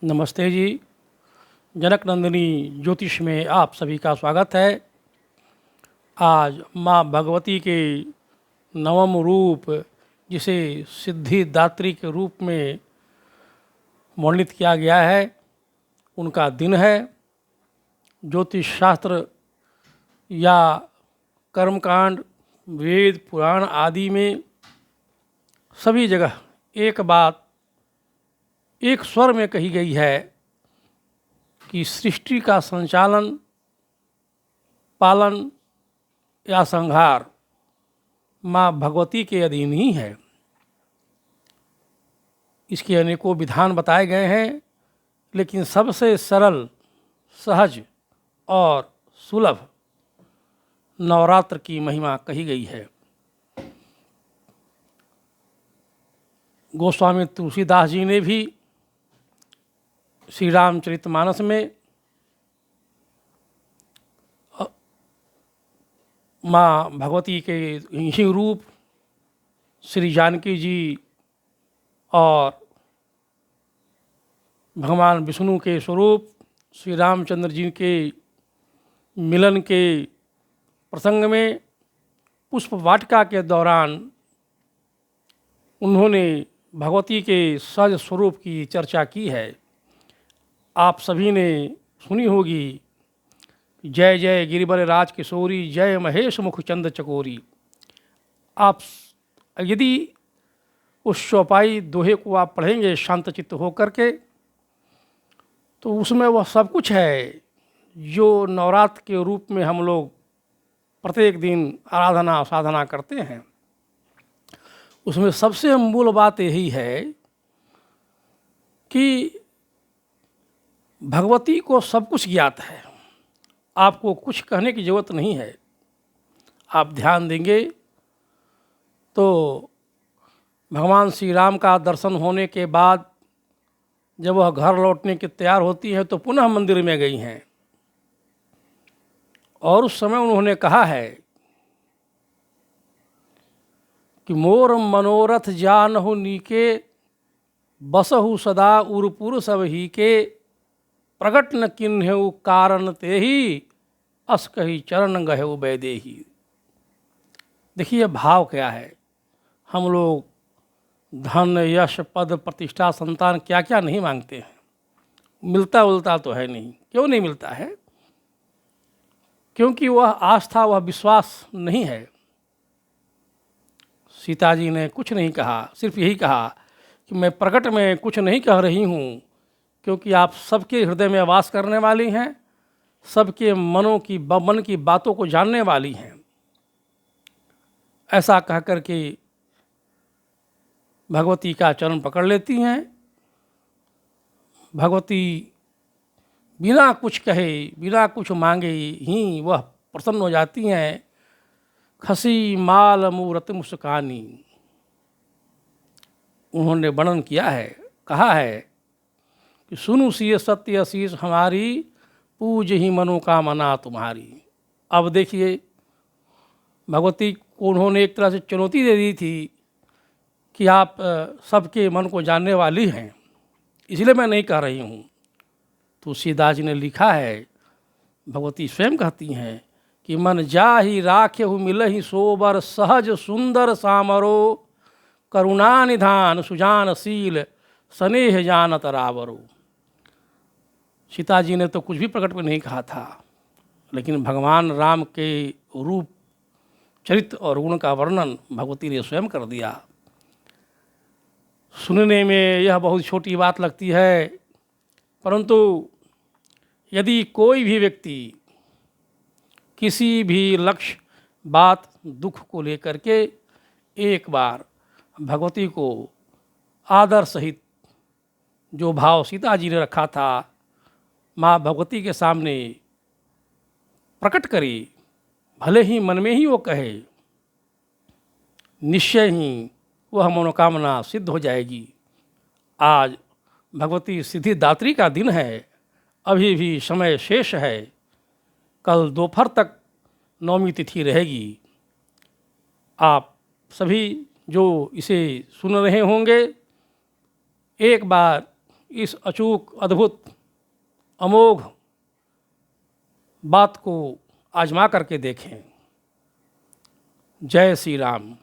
नमस्ते जी। जनक नंदिनी ज्योतिष में आप सभी का स्वागत है। आज माँ भगवती के नवम रूप, जिसे सिद्धिदात्री के रूप में वर्णित किया गया है, उनका दिन है। ज्योतिष शास्त्र या कर्मकांड, वेद पुराण आदि में सभी जगह एक बात एक स्वर में कही गई है कि सृष्टि का संचालन, पालन या संहार माँ भगवती के अधीन ही है। इसके अनेकों विधान बताए गए हैं, लेकिन सबसे सरल, सहज और सुलभ नवरात्र की महिमा कही गई है। गोस्वामी तुलसीदास जी ने भी श्री रामचरितमानस में माँ भगवती के ही रूप श्री जानकी जी और भगवान विष्णु के स्वरूप श्री रामचंद्र जी के मिलन के प्रसंग में पुष्प वाटिका के दौरान उन्होंने भगवती के सहज स्वरूप की चर्चा की है। आप सभी ने सुनी होगी, जय जय गिरिवर राज किशोरी, जय महेश मुख चंद चकोरी। आप यदि उस चौपाई दोहे को आप पढ़ेंगे शांत चित्त होकर के, तो उसमें वह सब कुछ है जो नवरात्र के रूप में हम लोग प्रत्येक दिन आराधना साधना करते हैं। उसमें सबसे मूल बात यही है कि भगवती को सब कुछ ज्ञात है, आपको कुछ कहने की ज़रूरत नहीं है। आप ध्यान देंगे तो भगवान श्री राम का दर्शन होने के बाद जब वह घर लौटने के तैयार होती हैं तो पुनः मंदिर में गई हैं, और उस समय उन्होंने कहा है कि मोर मनोरथ जानहु नीके, बसहु सदा उरपुर सब ही के, प्रगट न किन्हु कारण ते ही, अस कही चरण गहु बैदेही। देखिए भाव क्या है। हम लोग धन, यश, पद, प्रतिष्ठा, संतान क्या क्या नहीं मांगते हैं, मिलता उलता तो है नहीं। क्यों नहीं मिलता है? क्योंकि वह आस्था, वह विश्वास नहीं है। सीता जी ने कुछ नहीं कहा, सिर्फ यही कहा कि मैं प्रकट में कुछ नहीं कह रही हूँ, क्योंकि आप सबके हृदय में वास करने वाली हैं, सबके मन की बातों को जानने वाली हैं। ऐसा कह कर के भगवती का चरण पकड़ लेती हैं। भगवती बिना कुछ कहे, बिना कुछ मांगे ही वह प्रसन्न हो जाती हैं। खसी माल मूरत मुस्कानी, उन्होंने वर्णन किया है, कहा है कि सुनु सिय सत्य असीस हमारी, पूज ही मनोकामना तुम्हारी। अब देखिए, भगवती को उन्होंने एक तरह से चुनौती दे दी थी कि आप सबके मन को जानने वाली हैं, इसलिए मैं नहीं कह रही हूँ। तुलसीदास जी ने लिखा है, भगवती स्वयं कहती हैं कि मन जा ही राख्यहु मिलहि सोबर, सहज सुंदर सामरो, करुणा निधान सुजानशील, स्नेह जानत रावरो। सीता जी ने तो कुछ भी प्रकट में नहीं कहा था, लेकिन भगवान राम के रूप, चरित्र और गुण का वर्णन भगवती ने स्वयं कर दिया। सुनने में यह बहुत छोटी बात लगती है, परंतु यदि कोई भी व्यक्ति किसी भी लक्ष्य, बात, दुख को लेकर के एक बार भगवती को आदर सहित जो भाव सीता जी ने रखा था माँ भगवती के सामने प्रकट करे, भले ही मन में ही वो कहे, निश्चय ही वह मनोकामना सिद्ध हो जाएगी। आज भगवती सिद्धिदात्री का दिन है, अभी भी समय शेष है। कल दोपहर तक नवमी तिथि रहेगी। आप सभी जो इसे सुन रहे होंगे, एक बार इस अचूक, अद्भुत, अमोघ बात को आजमा करके देखें। जय श्री राम।